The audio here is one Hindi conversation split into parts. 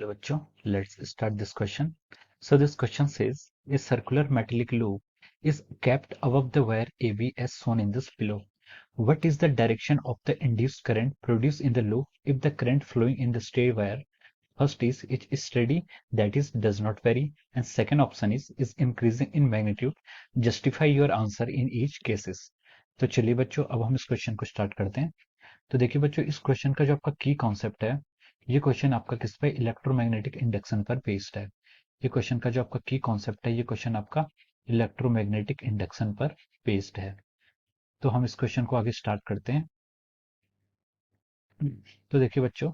Hello बच्चों, let's start this question. So this question says, a circular metallic loop is kept above the wire AB as shown in this below. What is the direction of the induced current produced in the loop if the current flowing in the straight wire? First is it is steady, that is does not vary, and second option is increasing in magnitude. Justify your answer in each cases. तो चलिए बच्चों, अब हम इस क्वेश्चन को स्टार्ट करते हैं। तो देखिए बच्चों, इस क्वेश्चन का जो आपका की कॉन्सेप्ट है, ये क्वेश्चन आपका किस पे, इलेक्ट्रोमैग्नेटिक इंडक्शन पर बेस्ड है। ये क्वेश्चन का जो आपका की कॉन्सेप्ट है, ये क्वेश्चन आपका इलेक्ट्रोमैग्नेटिक इंडक्शन पर बेस्ड है। तो हम इस क्वेश्चन को आगे स्टार्ट करते हैं। तो देखिए बच्चों,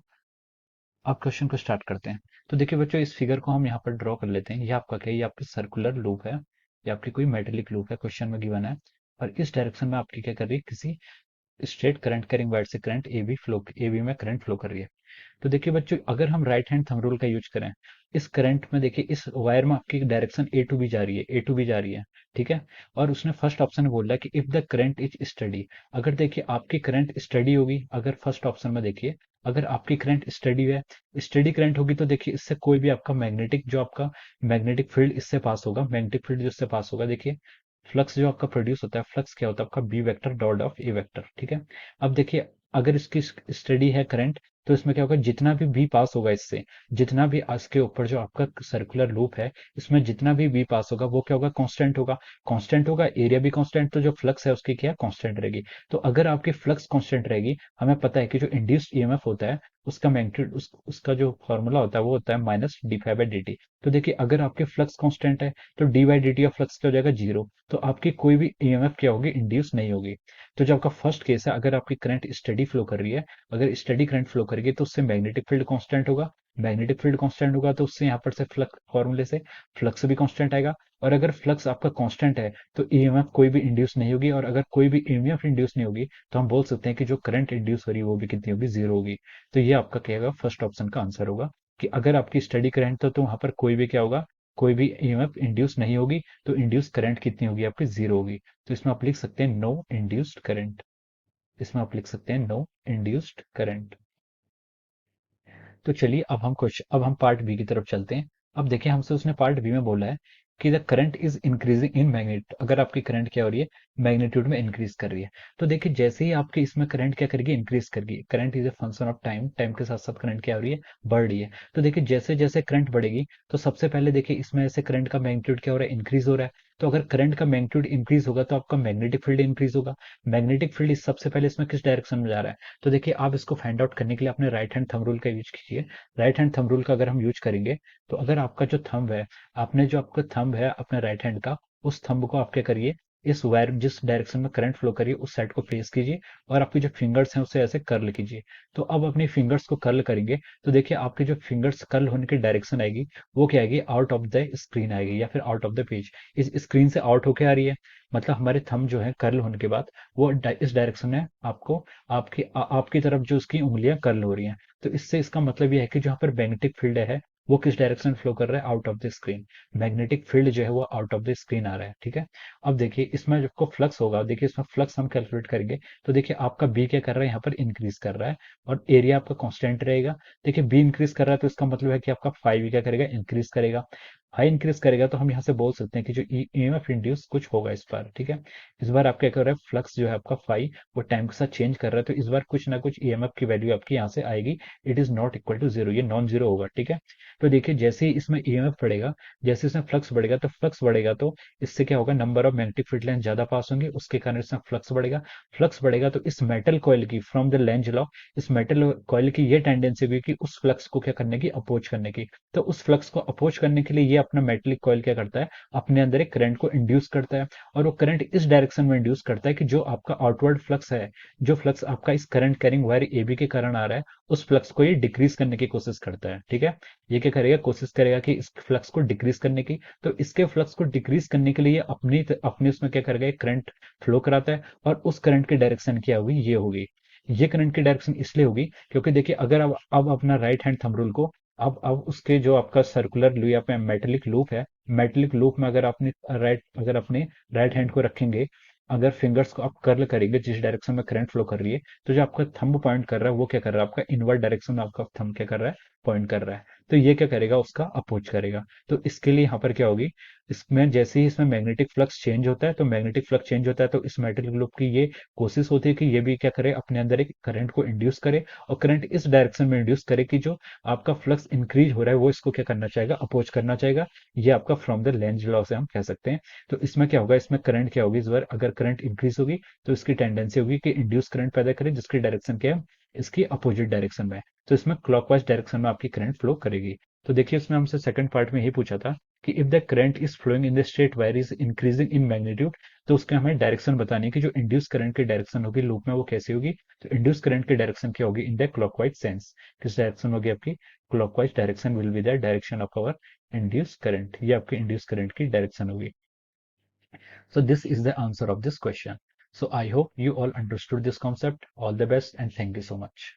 आप क्वेश्चन को स्टार्ट करते हैं। तो देखिए बच्चों, इस फिगर को हम यहाँ पर ड्रॉ कर लेते हैं। ये आपका क्या है, ये आपकी सर्कुलर लूप है, ये आपकी कोई मेटेलिक लूप है, क्वेश्चन में गिवन है। और इस डायरेक्शन में आपकी क्या कर रही है, किसी स्ट्रेट करंट कैरिंग वायर से करंट ए बी में करंट फ्लो कर रही है। तो देखिए बच्चों, अगर हम राइट हैंड थंब रूल का यूज करें, इस करंट में देखिए, इस वायर में आपकी डायरेक्शन ए टू बी जा रही है, ए टू बी जा रही है, ठीक है। और उसने फर्स्ट ऑप्शन में बोल रहा है कि if the current is study. अगर देखिए आपकी करंट स्टडी होगी, अगर फर्स्ट ऑप्शन में देखिए, अगर आपकी करंट स्टडी है, स्टडी करंट होगी, तो देखिए इससे कोई भी आपका मैग्नेटिक, जो आपका मैग्नेटिक फील्ड इससे पास होगा, मैग्नेटिक फील्ड जिससे पास होगा, देखिए फ्लक्स जो आपका प्रोड्यूस होता है, फ्लक्स क्या होता है आपका B vector dot of A vector, ठीक है। अब देखिए, अगर इसकी स्टडी है करंट, तो इसमें क्या होगा, जितना भी बी पास होगा इससे, जितना भी इसके ऊपर जो आपका सर्कुलर लूप है, इसमें जितना भी बी पास होगा वो क्या होगा, कांस्टेंट होगा। कांस्टेंट होगा, एरिया भी कांस्टेंट, तो जो फ्लक्स है उसकी क्या कांस्टेंट रहेगी। तो अगर आपकी फ्लक्स कांस्टेंट रहेगी, हमें पता है कि जो इंड्यूस्ड ईएमएफ होता है, उसका मैग्नीट्यूड, उसका जो फॉर्मूला होता है वो होता है minus D phi by D T. तो देखिए, अगर आपके फ्लक्स कांस्टेंट है, तो D by D T of flux क्या हो जाएगा, जीरो। तो आपकी कोई भी ईएमएफ क्या होगी, इंड्यूस नहीं होगी। तो जो आपका फर्स्ट केस है, अगर आपकी करंट स्टडी फ्लो कर रही है, अगर स्टडी करंट फ्लो करेगी, तो उससे मैग्नेटिक फील्ड कांस्टेंट होगा। मैग्नेटिक फील्ड कांस्टेंट होगा, तो उससे यहाँ पर से फ्लक्स फॉर्मूले से फ्लक्स भी कांस्टेंट आएगा। और अगर फ्लक्स आपका कांस्टेंट है, तो ईएमएफ कोई भी इंड्यूस नहीं होगी, और अगर कोई भी ईएमएफ इंड्यूस नहीं होगी, तो हम बोल सकते हैं कि जो करंट इंड्यूस हो रही है वो भी कितनी होगी, जीरो होगी। तो ये आपका क्या होगा, फर्स्ट ऑप्शन का आंसर होगा, कि अगर आपकी स्टडी करंट तो वहां पर कोई भी क्या होगा, कोई भी ईएमएफ इंड्यूस नहीं होगी, तो इंड्यूस करंट कितनी होगी, आपकी जीरो होगी। तो इसमें आप लिख सकते हैं नो इंड्यूस्ड करंट। इसमें आप लिख सकते हैं नो इंड्यूस्ड करंट। तो चलिए, अब हम पार्ट बी की तरफ चलते हैं। अब देखिए, हमसे उसने पार्ट बी में बोला है कि the current is increasing in magnitude. अगर आपकी करंट क्या हो रही है, मैग्नीट्यूड में इंक्रीज कर रही है। तो देखिए, जैसे ही आपकी इसमें करंट क्या करेगी, इंक्रीज करेगी। Current is a function of time, time के साथ साथ करंट क्या हो रही है, बढ़ रही है। तो देखिए, जैसे जैसे करंट बढ़ेगी, तो सबसे पहले देखिए इसमें से करंट का मैग्नीट्यूड क्या हो रहा है, इंक्रीज हो रहा है। तो अगर करंट का मैग्नीट्यूड इंक्रीज होगा, तो आपका मैग्नेटिक फील्ड इंक्रीज होगा। मैग्नेटिक फील्ड इस सबसे पहले इसमें किस डायरेक्शन में जा रहा है। तो देखिए, आप इसको फाइंड आउट करने के लिए अपने राइट हैंड थंब रूल का यूज कीजिए। राइट हैंड थंब रूल का अगर हम यूज करेंगे, तो अगर आपका जो थंब है, आपने जो आपका थंब है अपने राइट हैंड का, उस थंब को आप क्या करिए, इस वायर जिस डायरेक्शन में करंट फ्लो करिए उस साइड को प्लेस कीजिए, और आपकी जो फिंगर्स हैं उसे ऐसे कर्ल कीजिए। तो अब अपनी फिंगर्स को कर्ल करेंगे, तो देखिए आपकी जो फिंगर्स कर्ल होने की डायरेक्शन आएगी, वो क्या आएगी, आउट ऑफ द स्क्रीन आएगी, या फिर आउट ऑफ द पेज। इस स्क्रीन से आउट होके आ रही है, मतलब हमारे थंब जो है कर्ल होने के बाद वो इस डायरेक्शन में आपको, आपकी तरफ जो उसकी उंगलियां कर्ल हो रही हैं। तो इससे इसका मतलब यह है कि जहाँ पर मैग्नेटिक फील्ड है, वो किस डायरेक्शन फ्लो कर रहा है, out of the screen. Magnetic field जो है वो आउट ऑफ द स्क्रीन आ रहा है, ठीक है। अब देखिए, इसमें जो आपको फ्लक्स होगा, देखिए इसमें फ्लक्स हम कैलकुलेट करेंगे, तो देखिए आपका बी क्या कर रहा है, यहाँ पर इंक्रीज कर रहा है, और एरिया आपका कांस्टेंट रहेगा। देखिए बी इंक्रीज कर रहा है, तो इसका मतलब है कि आपका फाइव भी क्या करेगा, इंक्रीज करेगा। हाई इंक्रीज करेगा, तो हम यहाँ से बोल सकते हैं कि जो ईएमएफ इंड्यूस कुछ होगा इस बार, ठीक है। इस बार आप क्या कर रहे हैं, फ्लक्स जो है आपका फाइव, वो टाइम के साथ चेंज कर रहा है, तो इस बार कुछ ना कुछ ईएमएफ की वैल्यू आपकी यहाँ से आएगी। It is not equal to zero, ये नॉन जीरो होगा, ठीक है। तो देखिए, जैसे ही इसमें ईएमएफ बढ़ेगा, जैसे इसमें फ्लक्स बढ़ेगा, तो फ्लक्स बढ़ेगा तो इससे क्या होगा, number of magnetic field line ज्यादा पास होंगे, उसके कारण इसमें फ्लक्स बढ़ेगा। फ्लक्स बढ़ेगा, तो इस मेटल कॉइल की, फ्रॉम द लेंज लॉ, इस मेटल कॉइल की ये टेंडेंसी भी कि उस फ्लक्स को क्या करने की, अपोज करने की। तो उस फ्लक्स को अपोज करने के लिए ये अपना मेटेलिक कॉइल क्या करता है, अपने अंदर एक करंट को इंड्यूस करता है, और वो करंट इस डायरेक्शन में इंड्यूस करता है कि जो आपका आउटवर्ड फ्लक्स है, जो फ्लक्स आपका इस करंट कैरिंग वायर एबी के कारण आ रहा है, उस फ्लक्स को ये डिक्रीज करने की कोशिश करता है, ठीक है। ये क्या करेगा, कोशिश करेगा कि इस फ्लक्स को डिक्रीज करने की। तो इसके फ्लक्स को डिक्रीज करने के लिए ये अपनी अपने उसमें क्या करेगा, एक करंट फ्लो कराता है, और उस करंट की डायरेक्शन क्या होगी, ये होगी। ये करंट की डायरेक्शन इसलिए होगी क्योंकि देखिए, अगर अब अपना राइट हैंड थंब रूल को, अब उसके जो आपका सर्कुलर लूप या पे मेटेलिक लूप है, मेटेलिक लूप में अगर अपने राइट हैंड को रखेंगे, अगर फिंगर्स को आप कर्ल करेंगे जिस डायरेक्शन में करंट फ्लो कर रही है, तो जो आपका थंब पॉइंट कर रहा है वो क्या कर रहा है, आपका इनवर्ड डायरेक्शन में आपका थंब क्या कर रहा है, पॉइंट कर रहा है। तो ये क्या करेगा, उसका अपोज करेगा। तो इसके लिए यहाँ पर क्या होगी, इसमें जैसे ही इसमें मैग्नेटिक फ्लक्स चेंज होता है, तो मैग्नेटिक फ्लक्स चेंज होता है तो इस मेटेलिक लूप की ये कोशिश होती है कि ये भी क्या करे, अपने अंदर एक करंट को इंड्यूस करे, और करंट इस डायरेक्शन में इंड्यूस करे कि जो आपका फ्लक्स इंक्रीज हो रहा है वो इसको क्या करना चाहेगा, अपोज करना चाहेगा। ये आपका फ्रॉम द लेंज लॉ से हम कह सकते हैं। तो इसमें क्या होगा, इसमें करंट क्या होगी, इस बार अगर करंट इंक्रीज होगी तो इसकी टेंडेंसी होगी कि इंड्यूस करंट पैदा करे, जिसकी डायरेक्शन क्या है, इसकी अपोजिट डायरेक्शन में। तो इसमें क्लॉकवाइज डायरेक्शन में आपकी करंट फ्लो करेगी। तो देखिए इसमें हमसे सेकंड पार्ट में यही पूछा था कि if the current is flowing in the straight wire is increasing in magnitude, तो उसके हमें डायरेक्शन बतानी है कि जो इंड्यूस करंट की डायरेक्शन होगी लूप में वो कैसी होगी। तो इंड्यूस करंट की डायरेक्शन क्या होगी इन द क्लॉकवाइज सेंस, किस डायरेक्शन होगी आपकी, clockwise direction will be the direction of our induce current, ये आपकी इंड्यूस करंट की डायरेक्शन होगी। So this is the answer of this question. So I hope you all understood this concept. All the best and thank you so much.